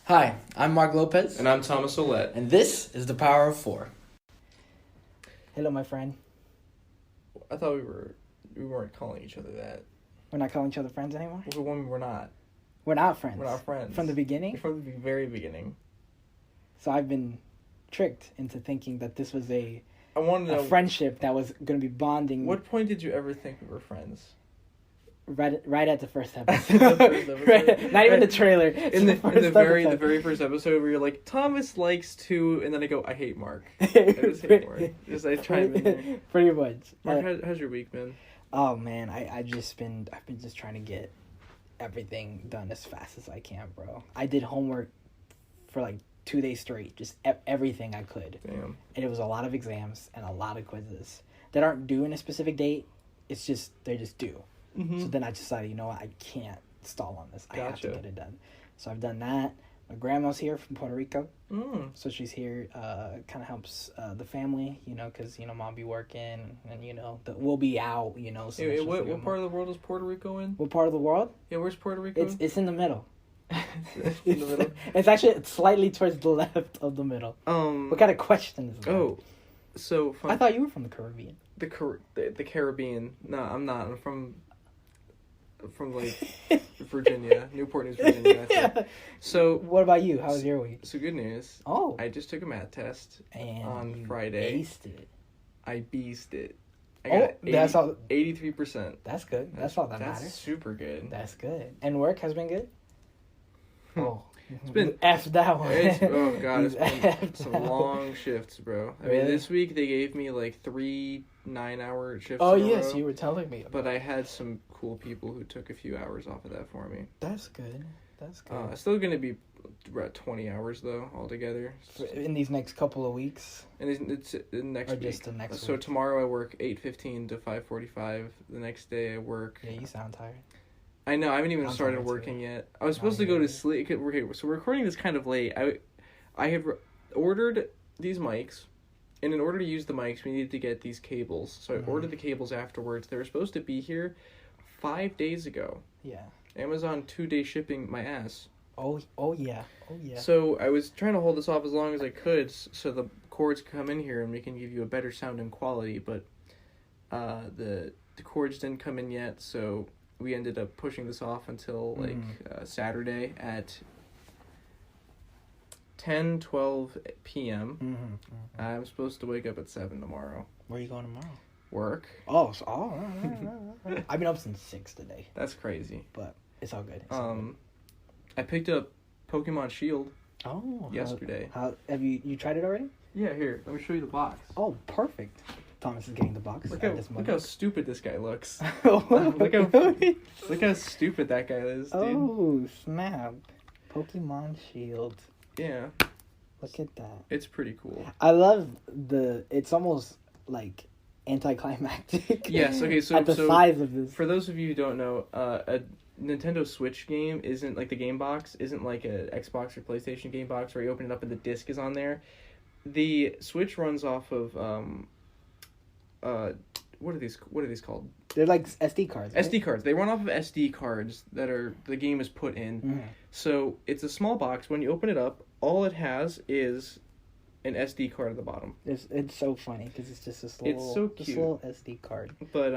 Hi, I'm Mark Lopez. And I'm Thomas Ouellette. And this is The Power of Four. Hello, my friend. I thought we weren't calling each other that. We're not calling each other friends anymore? We're not. We're not friends. We're not friends. From the beginning? From the very beginning. So I've been tricked into thinking that this was a friendship that was going to be bonding. What point did you ever think we were friends? Right at the first episode. Right, not even the trailer. In the very first episode where you're like, Thomas likes to, and then I go, I hate Mark. I just hate Mark. Just I chime in there. Pretty much. Mark, how's your week been? Oh man, I've been just trying to get everything done as fast as I can, bro. I did homework for like 2 days straight, just everything I could. Damn. And it was a lot of exams and a lot of quizzes that aren't due in a specific date. It's just they're just due. Mm-hmm. So then I decided, you know what, I can't stall on this. I have to get it done. So I've done that. My grandma's here from Puerto Rico. So she's here, kind of helps the family, because, mom be working and, we'll be out, So hey, what part of the world is Puerto Rico in? What part of the world? Yeah, where's Puerto Rico? It's in the middle. In the middle? It's actually slightly towards the left of the middle. What kind of question is that? Oh, so... I thought you were from the Caribbean. The Caribbean. No, I'm not. I'm from like Virginia, Newport News, Virginia. Yeah. So what about you? How was your week? So good news. Oh, I just took a math test on you Friday. Aced it. I beasted it. I got that's all. 83%. That's good. That's all that matters. That's super good. That's good. And work has been good. Oh, it's been F that one. Oh god, it's been some long shifts, bro. I mean, this week they gave me like 3 9-hour shifts. Oh yes, you were telling me. But I had some cool people who took a few hours off of that for me. That's good. That's good. It's still gonna be about 20 hours though altogether. In these next couple of weeks. And it's next week. Just the next. So week. Tomorrow I work 8:15 to 5:45. The next day I work. Yeah, you sound tired. I know. I haven't even started working yet. I was supposed to go to sleep. Okay, so we're recording this kind of late. I have ordered these mics, and in order to use the mics, we needed to get these cables. So I ordered the cables afterwards. They were supposed to be here 5 days ago. Yeah. Amazon 2-day shipping my ass. Oh yeah. So I was trying to hold this off as long as I could, so the cords come in here and we can give you a better sound and quality. But the cords didn't come in yet, so we ended up pushing this off until Saturday at 10:12 p.m. I'm supposed to wake up at 7 tomorrow. Where are you going tomorrow? Work. Right. I've been up since 6 today. That's crazy. But it's all good. I picked up Pokemon Shield. Oh. Yesterday. How have you tried it already? Yeah, here. Let me show you the box. Oh, perfect. Thomas is getting the box. Look how stupid this guy looks. Look how stupid that guy is, dude. Oh, snap. Pokemon Shield. Yeah. Look at that. It's pretty cool. I love it's almost like anticlimactic. Yes, okay, so... At the size of this. For those of you who don't know, a Nintendo Switch game isn't like the game box, isn't like a Xbox or PlayStation game box where you open it up and the disc is on there. The Switch runs off of, what are these called? They're like SD cards, right? SD cards. They run off of SD cards that the game is put in. Mm-hmm. So it's a small box. When you open it up, all it has is an SD card at the bottom. It's so funny because it's just this little, it's so cute. This little SD card. But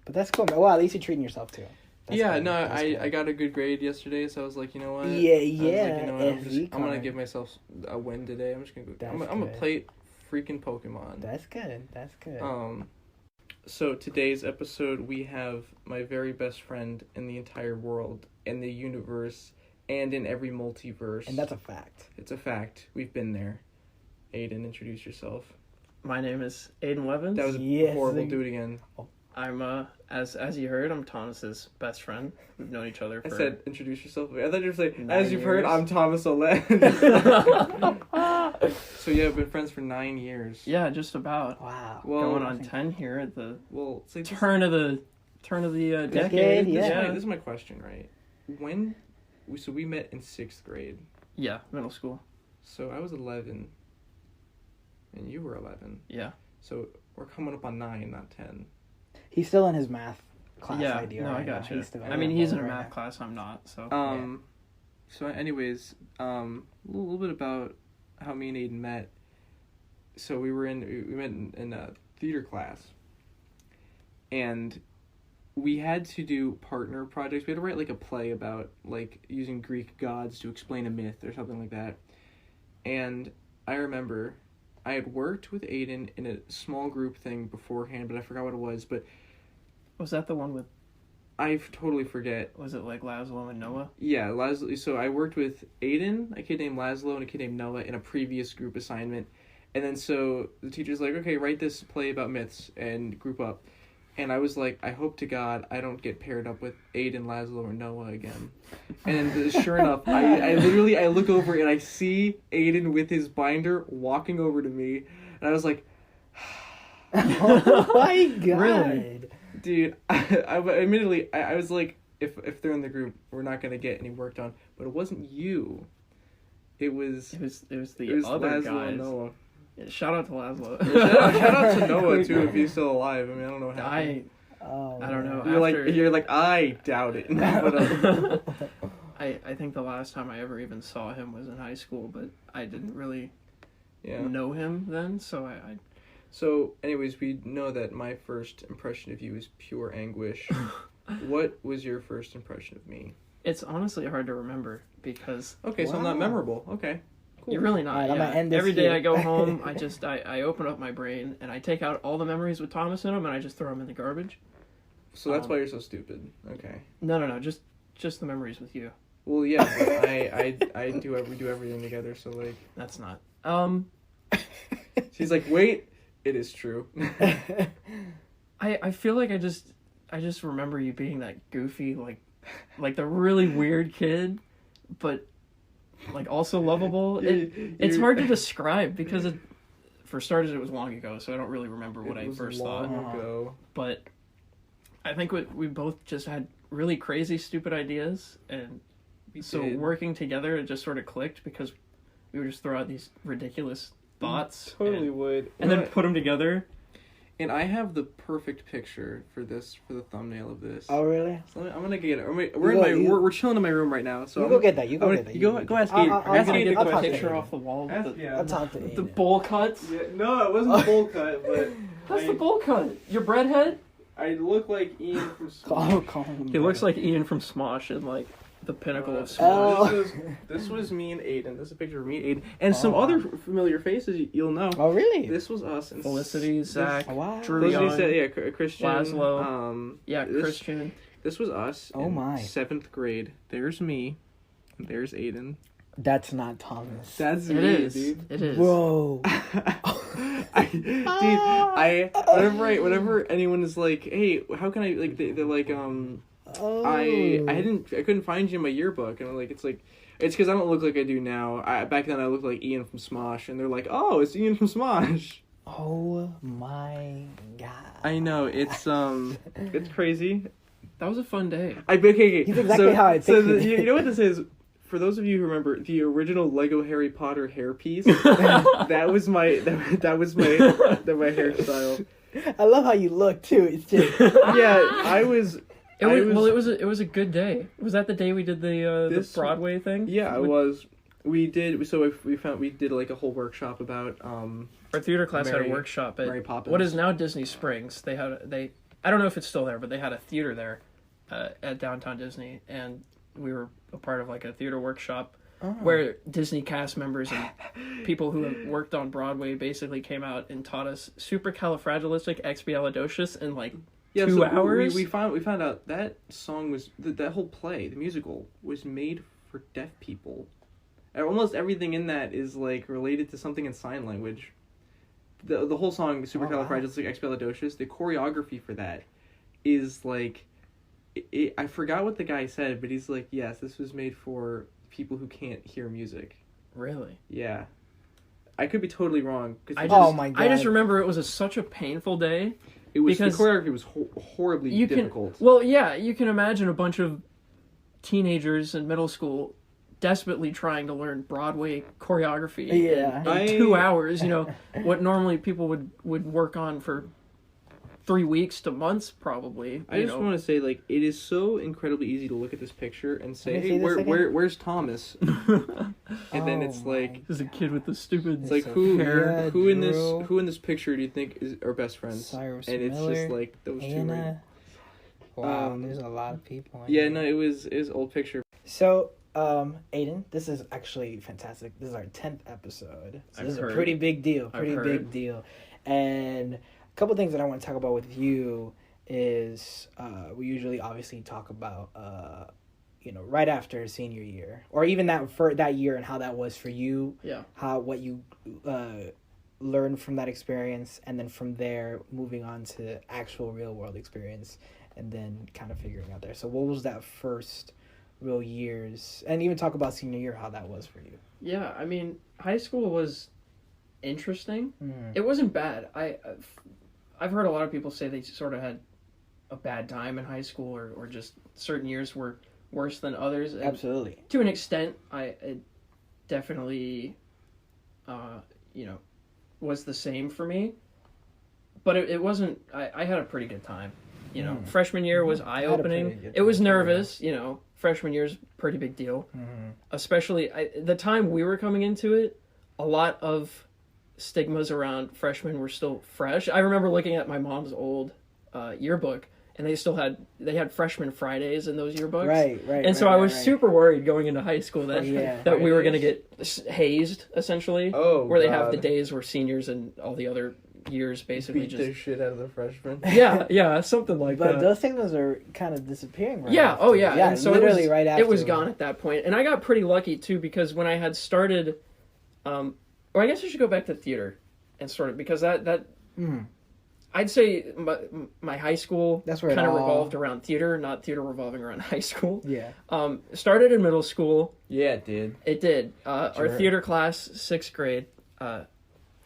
that's cool. Well, at least you're treating yourself too. That's yeah, cool. no, I got a good grade yesterday, so I was like, you know what? Yeah. Like, you know what? I'm gonna give myself a win today. I'm just gonna go. I'm gonna play freaking Pokemon. That's good. So today's episode, we have my very best friend in the entire world, in the universe, and in every multiverse. And that's a fact. It's a fact. We've been there. Aidan, introduce yourself. My name is Aidan Leavans. That was horrible. Do it again. I'm as you heard, I'm Thomas's best friend. We've known each other for... I said introduce yourself. I thought you were saying, as you've years. heard, I'm Thomas Ouellette. So yeah, we've been friends for 9 years. Yeah, just about. Wow. Well, going on 10 here at the see, turn of the decade. Yeah. This is my question, right? So we met in 6th grade. Yeah, middle school. So I was 11. And you were 11. Yeah. So we're coming up on 9, not 10. He's still in his math class yeah, idea. no, right I got now. you. I mean, he's in a math class. I'm not. So. So anyways, a little bit about how me and Aidan met. So we met in a theater class, and we had to do partner projects. We had to write like a play about like using Greek gods to explain a myth or something like that. And I remember I had worked with Aidan in a small group thing beforehand, but I forgot what it was. But Was that the one with, I totally forget. was it like Laszlo and Noah? Yeah, Laszlo. So I worked with Aidan, a kid named Laszlo, and a kid named Noah in a previous group assignment. And then so the teacher's like, okay, write this play about myths and group up. And I was like, I hope to God I don't get paired up with Aidan, Laszlo, or Noah again. And sure enough, I look over and I see Aidan with his binder walking over to me. And I was like, Oh my god. really? Dude, admittedly, I was like, if they're in the group, we're not going to get any work done. But it wasn't you. It was It was the other Laszlo guys. and Noah. Yeah, shout out to Laszlo. Shout out to Noah too if he's still alive. I mean, I don't know how. I don't know. You're like I doubt it. But, I think the last time I ever even saw him was in high school, but I didn't really yeah. know him then, so I So, anyways, we know that my first impression of you is pure anguish. What was your first impression of me? it's honestly hard to remember because Okay, so I'm not memorable. Okay. Cool. you're really not. Alright, I'm yeah. gonna end this Every day here. I go home, I open up my brain and I take out all the memories with Thomas in them and I just throw them in the garbage. So that's why you're so stupid. Okay. No, just the memories with you. Well, yeah, but we do everything together, so like That's not. she's like, wait, it is true. I feel like I just remember you being that goofy, like the really weird kid, but like also lovable. It's hard to describe because for starters it was long ago, so I don't really remember what I first thought. Ago. But I think we both just had really crazy, stupid ideas, and so working together it just sort of clicked because we would just throw out these ridiculous thoughts. Totally would. And then put them together. And I have the perfect picture for the thumbnail of this. Oh really? So I'm gonna get it. We're chilling in my room right now. So you go get that. You go get that. Go ask Aidan. Ask me to get I'll the talk to picture Aidan. off the wall. I'll talk to The Aidan. bowl cuts. Yeah, no, it wasn't a bowl cut, but That's the bowl cut. Your breadhead. I look like Ian from Call him. He looks like Ian from Smosh and like the pinnacle of Smosh. Oh. This was me and Aidan. This is a picture of me and Aidan. And some other familiar faces you'll know. Oh really? This was us. And Felicity, Zach, Wow. Drew, Those you Young, said, yeah, Christian. Laszlo. This, Christian. This was us. Oh in my. 7th grade. There's me. And there's Aidan. That's not Thomas. That's It me, is. dude. It is. Whoa. Whenever anyone is like, hey, how can I, like, they're like, Oh. I couldn't find you in my yearbook, and I'm like, it's because I don't look like I do now. Back then I looked like Ian from Smosh, and they're like, oh, it's Ian from Smosh. Oh my god. I know, it's crazy. That was a fun day. Okay. He's exactly how I So pictured it. you know what this is? For those of you who remember the original Lego Harry Potter hairpiece, that was my hairstyle. I love how you look too. It's just Yeah, It was a good day. Was that the day we did the Broadway thing? Yeah, it was. We did like a whole workshop about Our theater class had a workshop at Mary Poppins. what is now Disney Springs. I don't know if it's still there, but they had a theater there at downtown Disney, and we were a part of like a theater workshop where Disney cast members and people who have worked on Broadway basically came out and taught us supercalifragilisticexpialidocious in like 2 hours. We found out that song was that whole play, the musical, was made for deaf people. Almost everything in that is like related to something in sign language. The whole song, supercalifragilisticexpialidocious, the choreography for that is like, I forgot what the guy said, but he's like, yes, this was made for people who can't hear music. Really? Yeah. I could be totally wrong. Oh my god. I just remember it was such a painful day. It was, the because choreography was horribly difficult. You can imagine a bunch of teenagers in middle school desperately trying to learn Broadway choreography in 2 hours, what normally people would work on for 3 weeks to months, probably. I just want to say, like, it is so incredibly easy to look at this picture and say, hey, where's Thomas? And then it's like, there's a kid with the stupid. It's like who in this picture do you think are best friends? Cyrus and it's Miller, just like those Anna. two. Wow, there's a lot of people. No, it was old picture. So, Aidan, this is actually fantastic. This is our 10th episode. So this is a pretty big deal. Big deal. And a couple things that I want to talk about with you is we usually obviously talk about right after senior year, or even that year and how that was for you. Yeah. What you learned from that experience, and then from there moving on to actual real world experience, and then kind of figuring out there. So what was that first real years, and even talk about senior year, how that was for you? Yeah, I mean, high school was interesting. Mm. It wasn't bad. I've heard a lot of people say they sort of had a bad time in high school, or just certain years were worse than others. And absolutely. To an extent, it definitely, was the same for me. But it wasn't. I had a pretty good time. Freshman year was eye-opening. It was nervous. Freshman year's pretty big deal. Mm-hmm. Especially the time we were coming into it, a lot of stigmas around freshmen were still fresh. I remember looking at my mom's old yearbook, and they had freshman Fridays in those yearbooks. Right. And so I was super worried going into high school that we were going to get hazed, essentially. Oh, where they have the days where seniors and all the other years basically beat their shit out of the freshmen. Yeah, something like that. But those things are kind of disappearing right Yeah, after. oh yeah. Yeah, and so literally right after. It was gone at that point. And I got pretty lucky too, because when I had started, or I guess I should go back to theater and sort of, because that I'd say my high school that's where kind of revolved around theater, not theater revolving around high school. Yeah. Started in middle school. Yeah, it did. It did. Our theater class, 6th grade,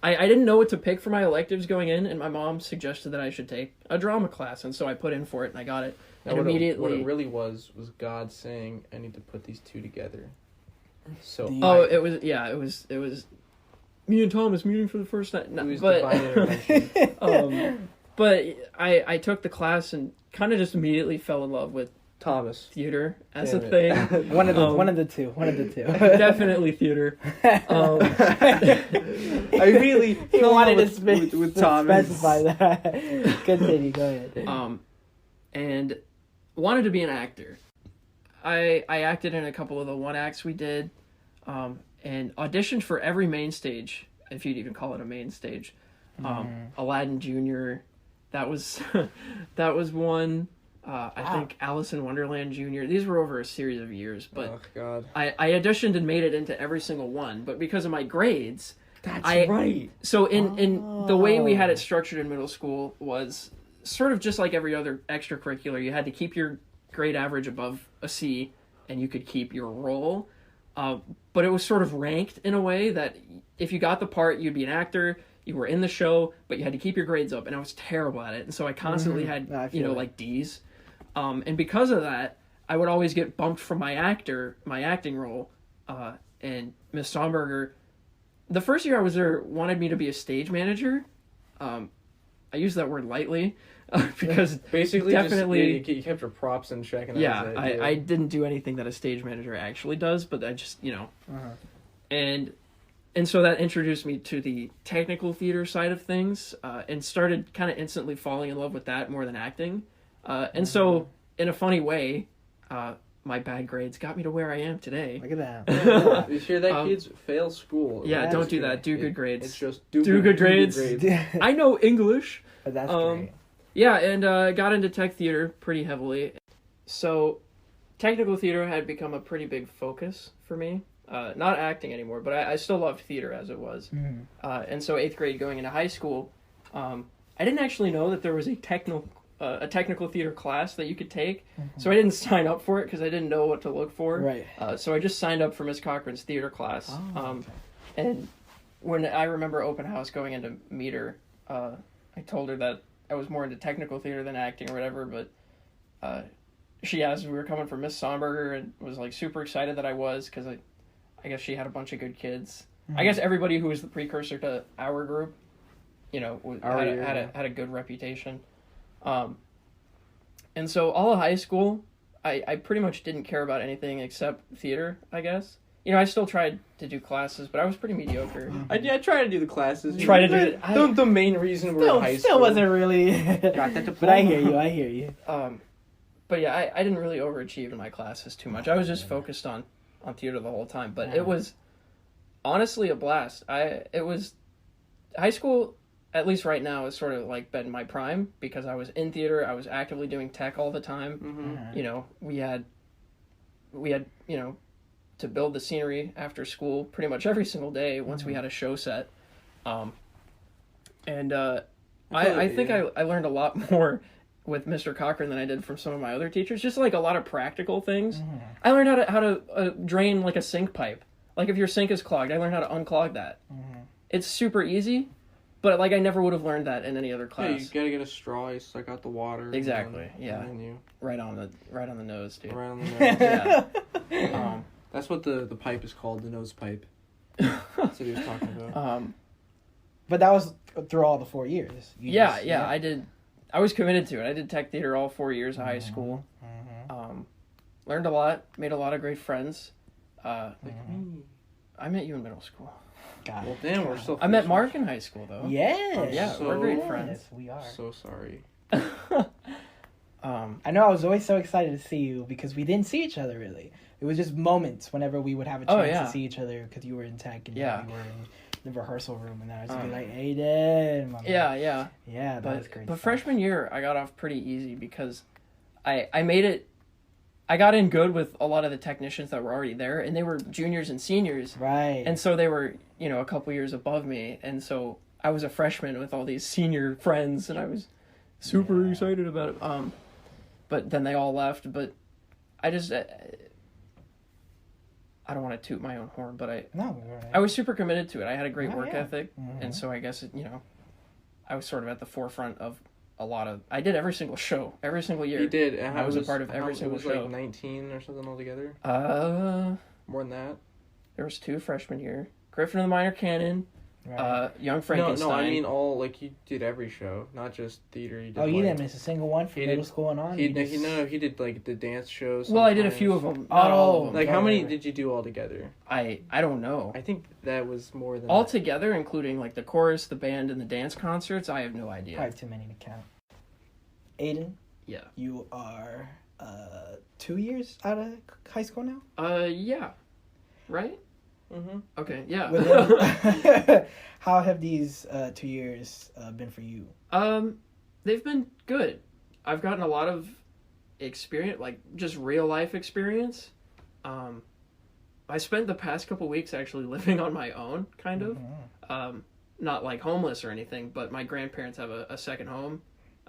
I didn't know what to pick for my electives going in, and my mom suggested that I should take a drama class, and so I put in for it, and I got it. And immediately... What it really was God saying, I need to put these two together. So... it was me and Thomas meeting for the first time. No, it was divine intervention. But I took the class and kind of just immediately fell in love with Thomas. Theater as a thing. One of the two. Definitely theater. I really he wanted to with Thomas. Specify that. Continue, go ahead. And wanted to be an actor. I acted in a couple of the one acts we did, and auditioned for every main stage, if you'd even call it a main stage. Aladdin Jr. That was one. I think Alice in Wonderland Jr. These were over a series of years, but oh, God. I auditioned and made it into every single one. But because of my grades, that's right. So in the way we had it structured in middle school was sort of just like every other extracurricular. You had to keep your grade average above a C, and you could keep your role. But it was sort of ranked in a way that if you got the part, you'd be an actor. You were in the show, but you had to keep your grades up, and I was terrible at it. And so I constantly had, like D's. And because of that, I would always get bumped from my acting role. And Miss Somberger, the first year I was there, wanted me to be a stage manager. I use that word lightly, because basically definitely you kept your props in check. And I didn't do anything that a stage manager actually does, but I just and so that introduced me to the technical theater side of things, and started kind of instantly falling in love with that more than acting. And so, in a funny way, my bad grades got me to where I am today. Look at that. You hear that, kids? Fail school. Yeah, don't do that. Do good grades. It's just do good grades. I know English. But that's great. Yeah, and got into tech theater pretty heavily. So, technical theater had become a pretty big focus for me. Not acting anymore, but I still loved theater as it was. And so 8th grade going into high school, I didn't actually know that there was a technical theater class that you could take. So I didn't sign up for it because I didn't know what to look for. Right. So I just signed up for Miss Cochran's theater class. And when I remember open house going into meet her, I told her that I was more into technical theater than acting or whatever, but she asked if we were coming from Miss Somberger and was like super excited that I was, because I guess she had a bunch of good kids. I guess everybody who was the precursor to our group, had a good reputation. And so all of high school, I pretty much didn't care about anything except theater, I guess. You know, I still tried to do classes, but I was pretty mediocre. I tried to do the classes. Try to do it. The main reason we're in high school. Still wasn't really. Got that diploma. But I hear you. But yeah, I didn't really overachieve in my classes too much. I was just focused on theater the whole time. But it was honestly a blast. It was high school. At least right now, is sort of like been my prime because I was in theater. I was actively doing tech all the time. Mm-hmm. You know, we had to build the scenery after school pretty much every single day once we had a show set. I think I learned a lot more with Mr. Cochran than I did from some of my other teachers. Just like a lot of practical things. Mm-hmm. I learned how to drain like a sink pipe. Like if your sink is clogged, I learned how to unclog that. Mm-hmm. It's super easy. But, like, I never would have learned that in any other class. Yeah, you gotta get a straw, you suck out the water. Exactly, and yeah. And then right on the nose, dude. Right on the nose. Yeah. That's what the pipe is called, the nose pipe. That's what he was talking about. But that was through all the 4 years. I did. I was committed to it. I did tech theater all 4 years of high school. Mm-hmm. Learned a lot, made a lot of great friends. Like me. I met you in middle school. God. Well, damn, we're still. I met Mark in high school, though. Yes. Yeah, we're great friends. Yes, we are. So sorry. I know I was always so excited to see you because we didn't see each other really. It was just moments whenever we would have a chance to see each other because you were in tech and you were in the rehearsal room and then I was be like, Aidan. Yeah. Yeah, that was great. But freshman year, I got off pretty easy because I made it. I got in good with a lot of the technicians that were already there, and they were juniors and seniors. Right. And so they were, a couple years above me, and so I was a freshman with all these senior friends, and I was super excited about it. But then they all left, but I just... I don't want to toot my own horn, but I was super committed to it. I had a great work ethic, and so I guess, I was sort of at the forefront of a lot of... I did every single show, every single year. You did. And I was a part of every single show. It was like 19 or something altogether? More than that? There was 2 freshman year. Griffin of the Minor Canon, Young Frankenstein. No, I mean you did every show, not just theater. You did you didn't miss a single one from middle school and on? He did like the dance shows. Well, I did a few of them. Not all of them. Like how many did you do all together? I don't know. I think that was more than... All together, including like the chorus, the band, and the dance concerts, I have no idea. Probably too many to count. Aidan? Yeah. You are 2 years out of high school now? Yeah. Right? Mm-hmm. Okay, yeah. How have these 2 years been for you? They've been good. I've gotten a lot of experience, like just real life experience. I spent the past couple weeks actually living on my own, kind of. Mm-hmm. Not like homeless or anything, but my grandparents have a second home.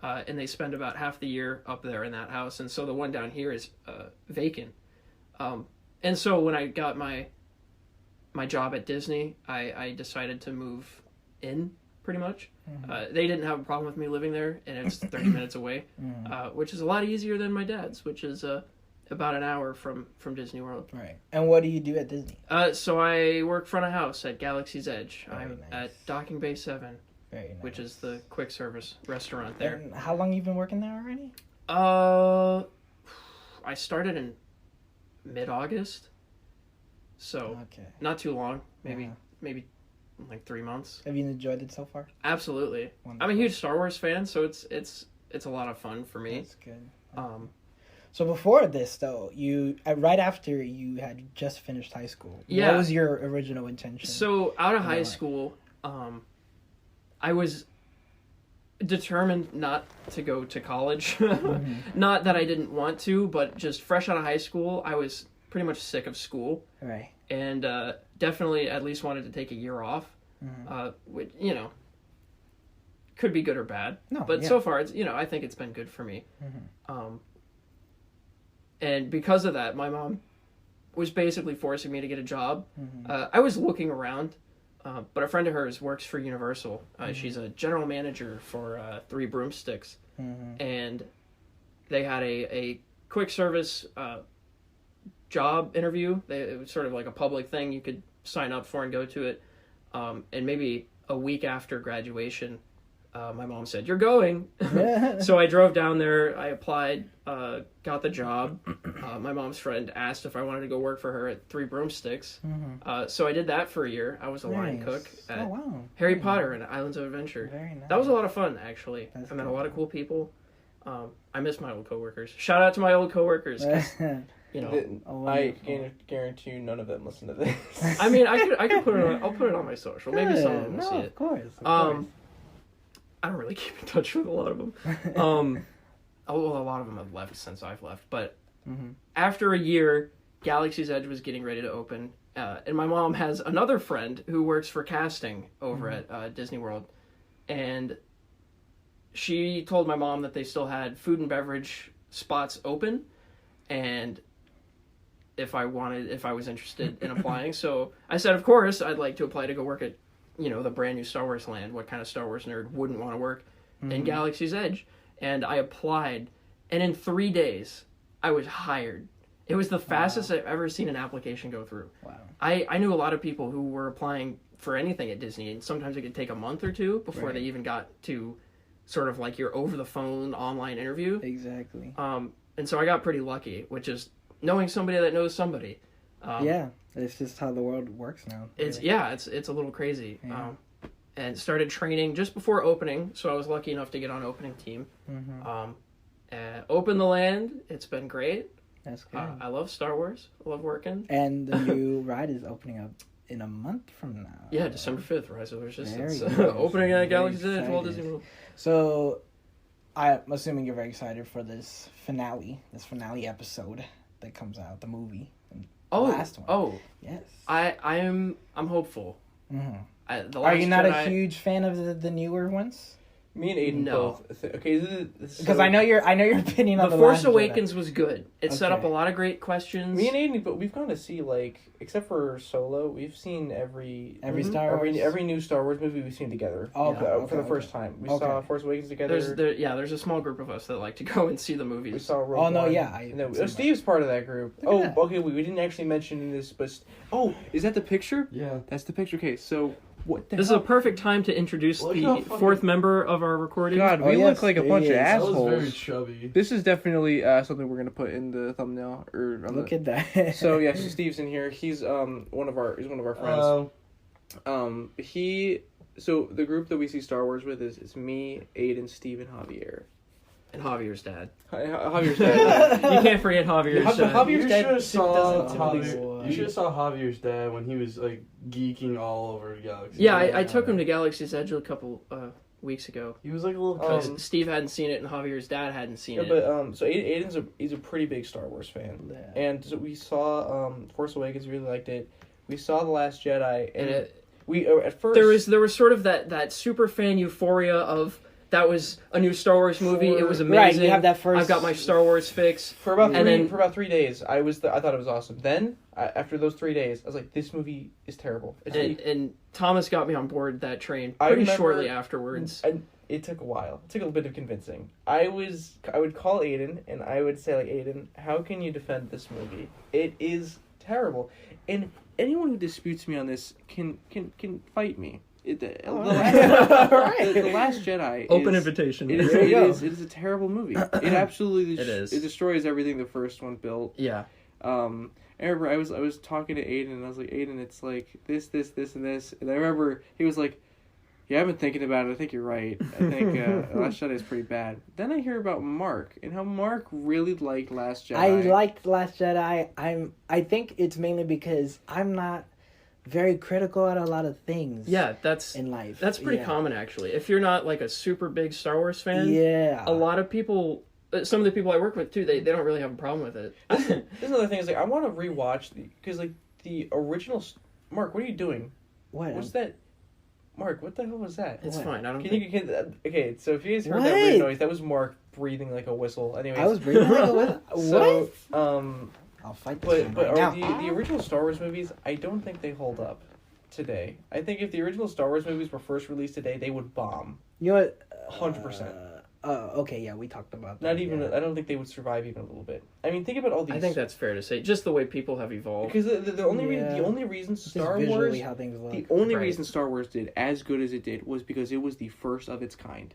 And they spend about half the year up there in that house. And so the one down here is vacant. And so when I got my job at Disney, I decided to move in, pretty much. Mm-hmm. They didn't have a problem with me living there, and it's 30 minutes away, which is a lot easier than my dad's, which is about an hour from Disney World. Right. And what do you do at Disney? So I work front of house at Galaxy's Edge. Very I'm at Docking Bay 7. Very nice. Which is the quick service restaurant there. And how long you been working there already? I started in mid-August, so not too long. Maybe like 3 months. Have you enjoyed it so far? Absolutely. Wonderful. I'm a huge Star Wars fan, so it's a lot of fun for me. That's good. So before this, though, you right after you had just finished high school, what was your original intention? So out of high school, I was determined not to go to college. Not that I didn't want to, but just fresh out of high school, I was pretty much sick of school. Right. And definitely at least wanted to take a year off. Which, could be good or bad. No, but so far, it's I think it's been good for me. And because of that, my mom was basically forcing me to get a job. I was looking around. But a friend of hers works for Universal. She's a general manager for 3 Broomsticks. And they had a quick service job interview. It was sort of like a public thing. You could sign up for and go to it. And maybe a week after graduation, my mom said, "You're going." So I drove down there. I applied, got the job. My mom's friend asked if I wanted to go work for her at Three Broomsticks. So I did that for a year. I was a line cook at Harry Potter and Islands of Adventure. Very nice. That was a lot of fun, actually. I met a lot of cool people. I miss my old coworkers. Shout out to my old coworkers. I guarantee you none of them listen to this. I mean, I could put it on. I'll put it on my social. Maybe some of them will see it. Of course. I don't really keep in touch with a lot of them. A lot of them have left since I've left. But after a year, Galaxy's Edge was getting ready to open, and my mom has another friend who works for casting over at Disney World, and she told my mom that they still had food and beverage spots open, and if I was interested in applying. So I said, of course, I'd like to apply to go work at, the brand new Star Wars land. What kind of Star Wars nerd wouldn't want to work in Galaxy's Edge? And I applied, and in 3 days, I was hired. It was the fastest I've ever seen an application go through. Wow. I knew a lot of people who were applying for anything at Disney, and sometimes it could take a month or two before they even got to sort of like your over-the-phone online interview. Exactly. And so I got pretty lucky, which is knowing somebody that knows somebody. It's just how the world works now. It's a little crazy. Yeah. And started training just before opening, so I was lucky enough to get on opening team. Open the land. It's been great. That's good. I love Star Wars. I love working. And the new ride is opening up in a month from now. Yeah, December 5th, Rise of Resistance. Opening at Galaxy's Edge, Walt Disney World. So, I'm assuming you're very excited for this finale episode that comes out, the movie. The last one. Oh. Yes. I'm hopeful. Are you not a huge fan of the newer ones? Me and Aidan both. Okay, because I know your opinion on The Force Awakens was good. It set up a lot of great questions. Me and Aidan, but we've gone to see except for Solo, we've seen every Star Wars, every new Star Wars movie we've seen together. For the first time. We saw Force Awakens together. There's a small group of us that like to go and see the movies. We saw Rogue One. Steve's part of that group. Okay, we didn't actually mention this, but is that the picture? Yeah, that's the picture. Okay, so. This is a perfect time to introduce the fourth member of our recording. God, we look like a bunch of assholes. That was very chubby. This is definitely something we're gonna put in the thumbnail Look at that. So Steve's in here. He's one of our friends. So the group that we see Star Wars with is me, Aidan, Steve, and Javier. And Javier's dad. Javier's dad. You can't forget Javier's dad. Javier's dad You should have saw Javier's dad when he was geeking all over Galaxy. Yeah, I took him to Galaxy's Edge a couple weeks ago. He was like a little Steve hadn't seen it and Javier's dad hadn't seen it. But so Aidan's he's a pretty big Star Wars fan. Yeah. And so we saw Force Awakens, really liked it. We saw The Last Jedi, and we at first there was sort of that super fan euphoria of that was a new Star Wars movie. It was amazing. Right, you have that first. I've got my Star Wars fix. For about 3 days, I thought it was awesome. Then after those 3 days, I was like, this movie is terrible. And Thomas got me on board that train pretty shortly afterwards. And it took a while. It took a bit of convincing. I would call Aidan and I would say, Aidan, how can you defend this movie? It is terrible. And anyone who disputes me on this can fight me. The Last Jedi. Open invitation. It is a terrible movie. It absolutely is. It destroys everything the first one built. Yeah. I remember I was talking to Aidan and I was like, Aidan, it's like this, and this. And I remember he was like, yeah, I've been thinking about it. I think you're right. I think Last Jedi is pretty bad. Then I hear about Mark and how Mark really liked Last Jedi. I liked Last Jedi. I think it's mainly because I'm not very critical at a lot of things. Yeah, that's in life. That's pretty common, actually. If you're not like a super big Star Wars fan, a lot of people, some of the people I work with too, they don't really have a problem with it. This is another thing. Is I want to rewatch because the original. Mark, what are you doing? What's that? Mark, what the hell was that? It's fine. I don't. Okay, so if you guys heard that weird noise, that was Mark breathing like a whistle. Anyways, I was breathing like a whistle. So, I'll fight this but now. The original Star Wars movies, I don't think they hold up today. I think if the original Star Wars movies were first released today, they would bomb. You know what? 100%. Okay, yeah, we talked about that. Not even. I don't think they would survive even a little bit. I mean, think about all these. I think that's fair to say. Just the way people have evolved. Because the only reason Star Wars, how things look. the only reason Star Wars did as good as it did was because it was the first of its kind.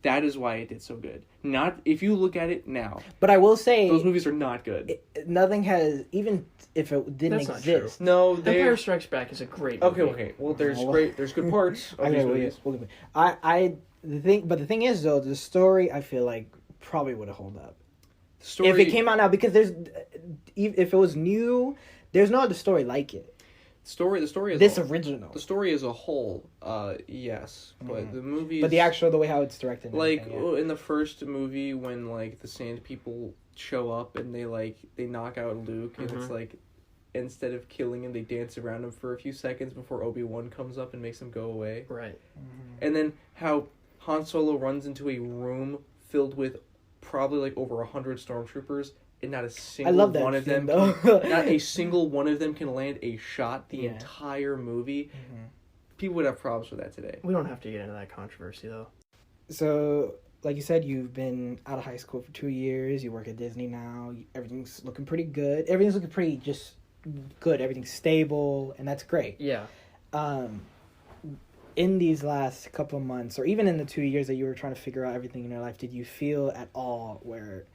That is why it did so good. Not if you look at it now. But I will say those movies are not good. Nothing has, even if it didn't exist. No, Empire Strikes Back is a great movie. Okay. Well, there's good parts of these movies. The thing is though, the story I feel like probably would have held up. Story, if it came out now, because if it was new, there's no other story like it. The story is original. The story as a whole, yes, but the movie. But the way how it's directed. In the first movie, when like the Sand People show up and they knock out Luke, and it's like, instead of killing him, they dance around him for a few seconds before Obi-Wan comes up and makes him go away. Right. And then how Han Solo runs into a room filled with probably like over 100 stormtroopers. And not a single one of them, not a single one of them can land a shot the entire movie. People would have problems with that today. We don't have to get into that controversy though. So, like you said, you've been out of high school for 2 years. You work at Disney now. Everything's looking pretty good. Everything's looking pretty just good. Everything's stable, and that's great. Yeah. In these last couple of months, or even in the 2 years that you were trying to figure out everything in your life, did you feel at all where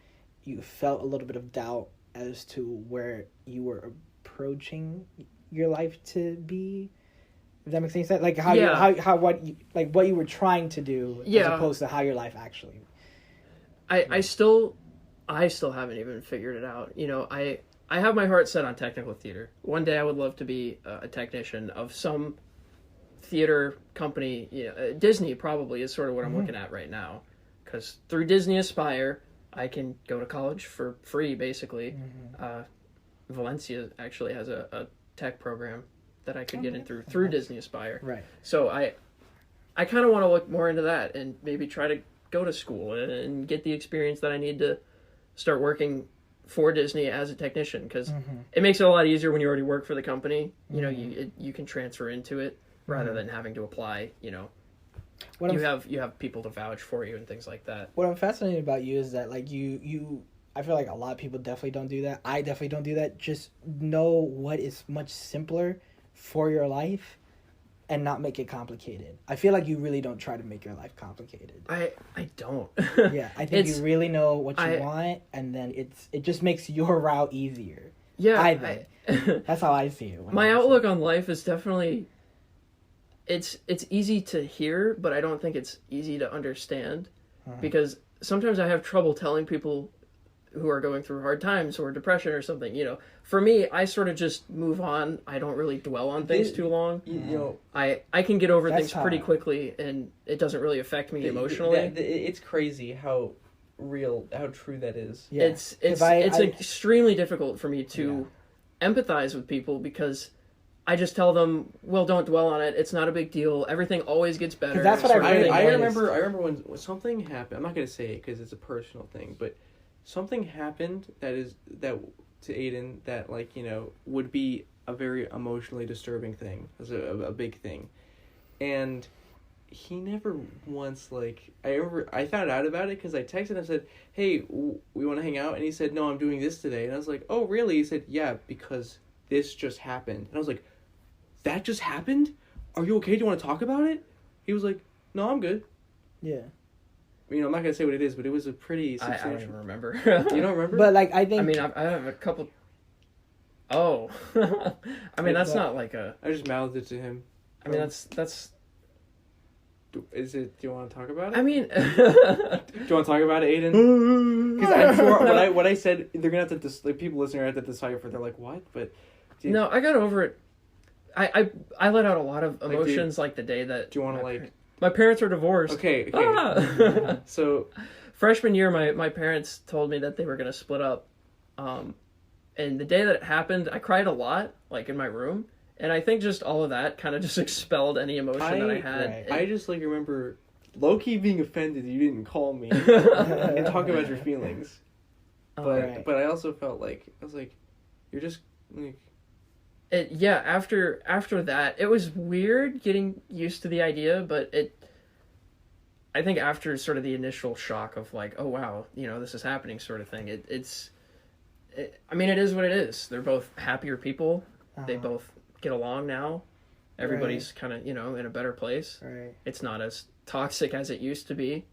you felt a little bit of doubt as to where you were approaching your life to be? If that makes any sense, like what you were trying to do, as opposed to how your life actually. I still haven't even figured it out. You know, I have my heart set on technical theater. One day I would love to be a technician of some theater company. You know, Disney probably is sort of what I'm looking at right now, because through Disney Aspire, I can go to college for free, basically. Valencia actually has a tech program that I could get in through Disney Aspire. Right. So I kind of want to look more into that and maybe try to go to school and get the experience that I need to start working for Disney as a technician, because it makes it a lot easier when you already work for the company. You know, you can transfer into it rather than having to apply, you know. You have people to vouch for you and things like that. What I'm fascinated about you is that, like, you I feel like a lot of people definitely don't do that. I definitely don't do that. Just know what is much simpler for your life and not make it complicated. I feel like you really don't try to make your life complicated. I don't. Yeah, I think you really know what you want, and then it just makes your route easier. Yeah. I think. That's how I see it. My outlook on life is definitely... It's easy to hear, but I don't think it's easy to understand, because sometimes I have trouble telling people who are going through hard times or depression or something. You know, for me, I sort of just move on. I don't really dwell on things too long. You know, I can get over things pretty quickly, and it doesn't really affect me emotionally. It's crazy how true that is. Yeah. It's extremely difficult for me to empathize with people, because I just tell them, well, don't dwell on it. It's not a big deal. Everything always gets better. That's what I remember when something happened. I'm not going to say it because it's a personal thing, but something happened that to Aidan that, like, you know, would be a very emotionally disturbing thing. It was a big thing. And he never once, like, I found out about it because I texted him and said, hey, we want to hang out? And he said, no, I'm doing this today. And I was like, oh, really? He said, yeah, because this just happened. And I was like, that just happened? Are you okay? Do you want to talk about it? He was like, no, I'm good. Yeah. You know, I'm not going to say what it is, but it was a pretty substantial... I don't even remember. You don't remember? But, like, I think... I mean, I have a couple... Oh. I mean, that's not like a... I just mouthed it to him. I mean, that's... Is it... Do you want to talk about it? I mean... Do you want to talk about it, Aidan? Because I'm sure what I said, they're going to have to... Like, people listening are going to have to decipher. They're like, what? But... No, I got over it. I let out a lot of emotions, like the day that... Do you want to, like... My parents are divorced. Okay. So... Freshman year, my parents told me that they were going to split up. And the day that it happened, I cried a lot, like, in my room. And I think just all of that kind of just expelled any emotion that I had. Right. I just, like, remember low-key being offended that you didn't call me and talk about your feelings. But I also felt like... I was like, you're just... like... After that, it was weird getting used to the idea, but I think after sort of the initial shock of like, oh wow, this is happening sort of thing, I mean, it is what it is. They're both happier people. They both get along now. Everybody's kind of, in a better place. Right. It's not as toxic as it used to be.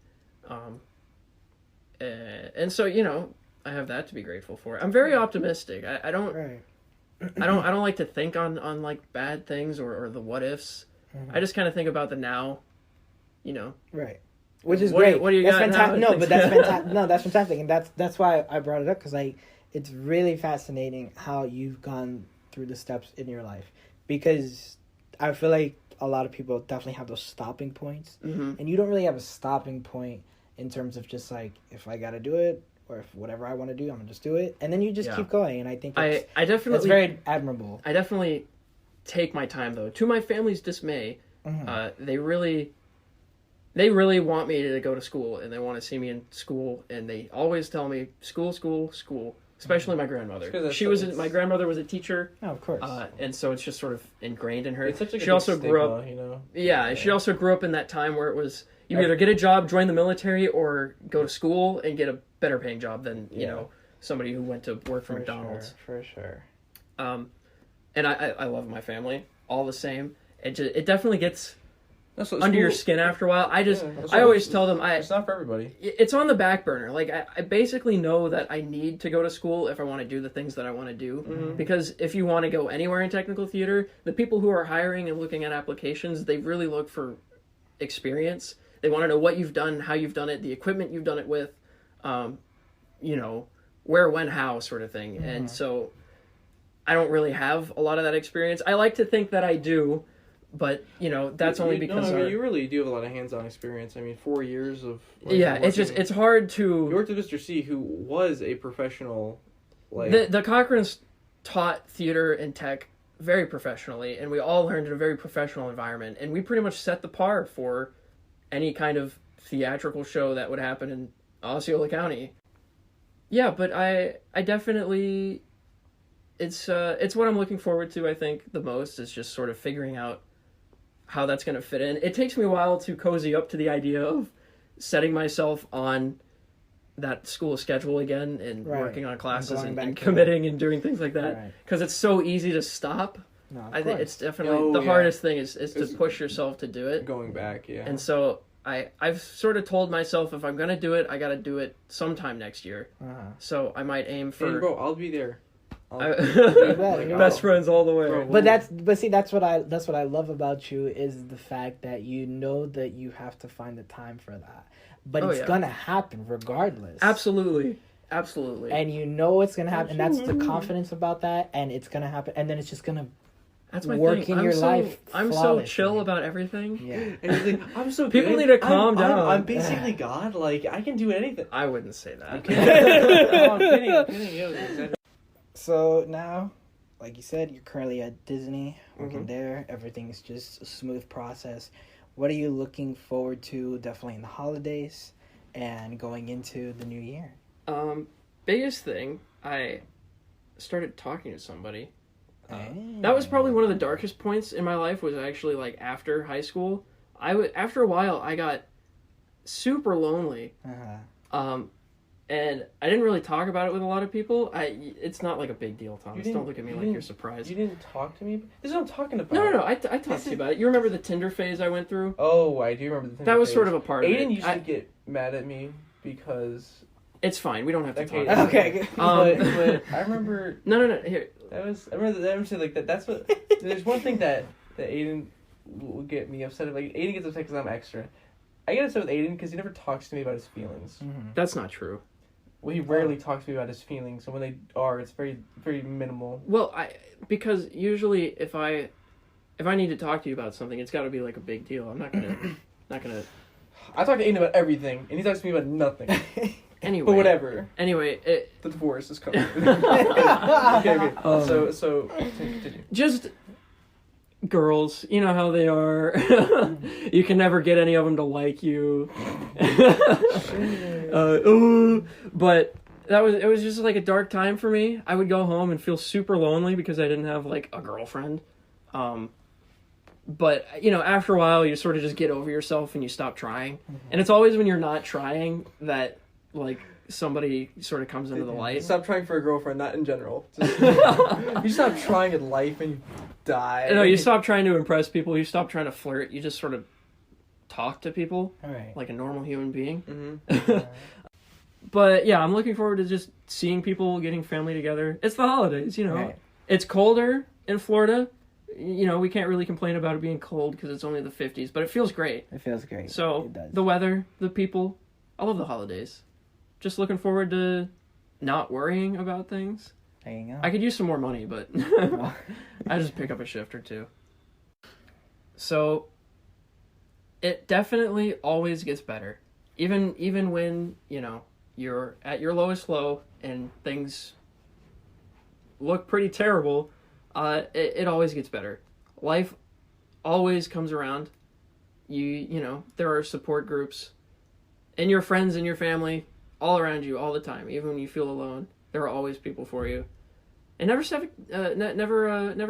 And so, I have that to be grateful for. I'm very optimistic. I don't like to think on like bad things or the what ifs. I just kind of think about the now, Right. Which is great. What do you that's got fantastic. now? No, but that's fantastic. No, that's fantastic, and that's why I brought it up, because it's really fascinating how you've gone through the steps in your life, because I feel like a lot of people definitely have those stopping points, and you don't really have a stopping point in terms of just like, if I gotta do it, or if whatever I want to do, I'm gonna just do it, and then you just keep going. And I think I definitely, that's very admirable. I definitely take my time though. To my family's dismay, they really want me to go to school, and they want to see me in school, and they always tell me school. Especially my grandmother. My grandmother was a teacher. Oh, of course. And so it's just sort of ingrained in her. It's such a she also grew up. Yeah, she also grew up in that time where it was you either get a job, join the military, or go to school and get a better paying job than somebody who went to work for McDonald's. For sure. And I love my family all the same. It definitely gets under your skin after a while. I always tell them it's not for everybody. It's on the back burner. Like I basically know that I need to go to school if I want to do the things that I want to do. Because if you want to go anywhere in technical theater, the people who are hiring and looking at applications, they really look for experience. They want to know what you've done, how you've done it, the equipment you've done it with, where, when, how, sort of thing. And so I don't really have a lot of that experience. I like to think that I do. But, that's only because... you really do have a lot of hands-on experience. I mean, 4 years of... it's hard to... You worked with Mr. C, who was a professional, The Cochrans taught theater and tech very professionally, and we all learned in a very professional environment, and we pretty much set the par for any kind of theatrical show that would happen in Osceola County. Yeah, but I definitely... It's what I'm looking forward to, I think, the most, is just sort of figuring out how that's going to fit in. It takes me a while to cozy up to the idea of setting myself on that school schedule again and working on classes and committing and doing things like that. Because it's so easy to stop. No, I think it's definitely the hardest thing is to push yourself to do it. Going back, yeah. And so I've sort of told myself, if I'm going to do it, I got to do it sometime next year. So I might aim for... Hey, bro, I'll be there. Best friends all the way. Bro, but that's what I love about you, is the fact that you know that you have to find the time for that, but it's gonna happen regardless. Absolutely, and you know it's gonna happen. And that's the confidence about that, and it's gonna happen, and then it's just gonna work in your life. I'm so chill about everything. Yeah, and he's like, I'm so people good. need to calm down. I'm basically God. Like, I can do anything. I wouldn't say that. I'm kidding. So now, like you said, you're currently at Disney, working there. Everything's just a smooth process. What are you looking forward to, definitely in the holidays and going into the new year? Biggest thing, I started talking to somebody. That was probably one of the darkest points in my life, was actually like after high school. After a while, I got super lonely. And I didn't really talk about it with a lot of people. It's not like a big deal, Thomas. Don't look at me like you're surprised. You didn't talk to me? This is what I'm talking about. No. I talked to you about it. You remember the Tinder phase I went through? Oh, I do remember the Tinder phase. That was phase. sort of a part of it. Aiden used to get mad at me because... It's fine. We don't have to talk about it. Okay. But I remember... No. Here. I remember saying like that. That's what... There's one thing that Aiden will get me upset. Like, Aiden gets upset because I'm extra. I get upset with Aiden because he never talks to me about his feelings. That's not true. Well, he rarely talks to me about his feelings, so when they are, it's very, very minimal. Well, because usually if I need to talk to you about something, it's got to be like a big deal. I'm not gonna. I talk to Aiden about everything, and he talks to me about nothing. Anyway, but whatever. Anyway, the divorce is coming. Okay. So continue. Just girls, you know how they are. You can never get any of them to like you. But it was just like a dark time for me. I would go home and feel super lonely because I didn't have like a girlfriend. but after a while you sort of just get over yourself and you stop trying. And it's always when you're not trying that like somebody sort of comes into the light. Stop trying for a girlfriend, not in general. You stop trying in life and you die. No, you stop trying to impress people. You stop trying to flirt. You just sort of talk to people like a normal human being. But yeah, I'm looking forward to just seeing people, getting family together. It's the holidays, It's colder in Florida. We can't really complain about it being cold because it's only the 50s, but it feels great. It feels great. So it does. The weather, the people, I love the holidays. Just looking forward to not worrying about things. There you go. I could use some more money, but I just pick up a shift or two. So it definitely always gets better. Even when, you're at your lowest low and things look pretty terrible, it always gets better. Life always comes around. There are support groups and your friends and your family all around you all the time. Even when you feel alone, there are always people for you. And never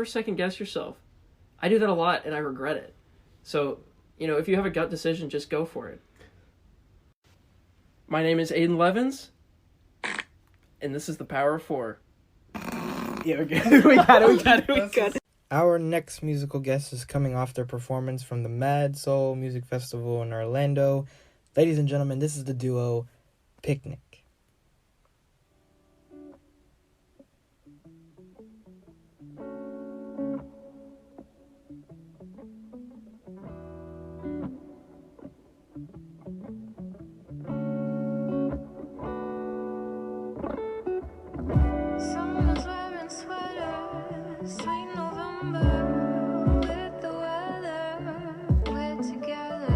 second guess yourself. I do that a lot and I regret it. So, if you have a gut decision, just go for it. My name is Aidan Leavans, and this is The Power of 4. Yeah, we got it. Our next musical guest is coming off their performance from the Mad Soul Music Festival in Orlando. Ladies and gentlemen, this is the duo Picnic. Someone's wearing sweaters, sweet November, with the weather, we're together.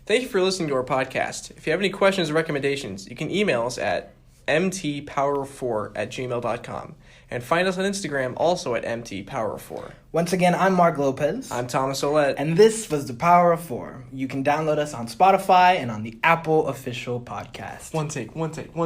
Thank you for listening to our podcast. If you have any questions or recommendations, you can email us at mtpower4@gmail.com. And find us on Instagram also at mtpower4. Once again, I'm Mark Lopez. I'm Thomas Olette. And this was The Power of Four. You can download us on Spotify and on the Apple official podcast. One take. One take.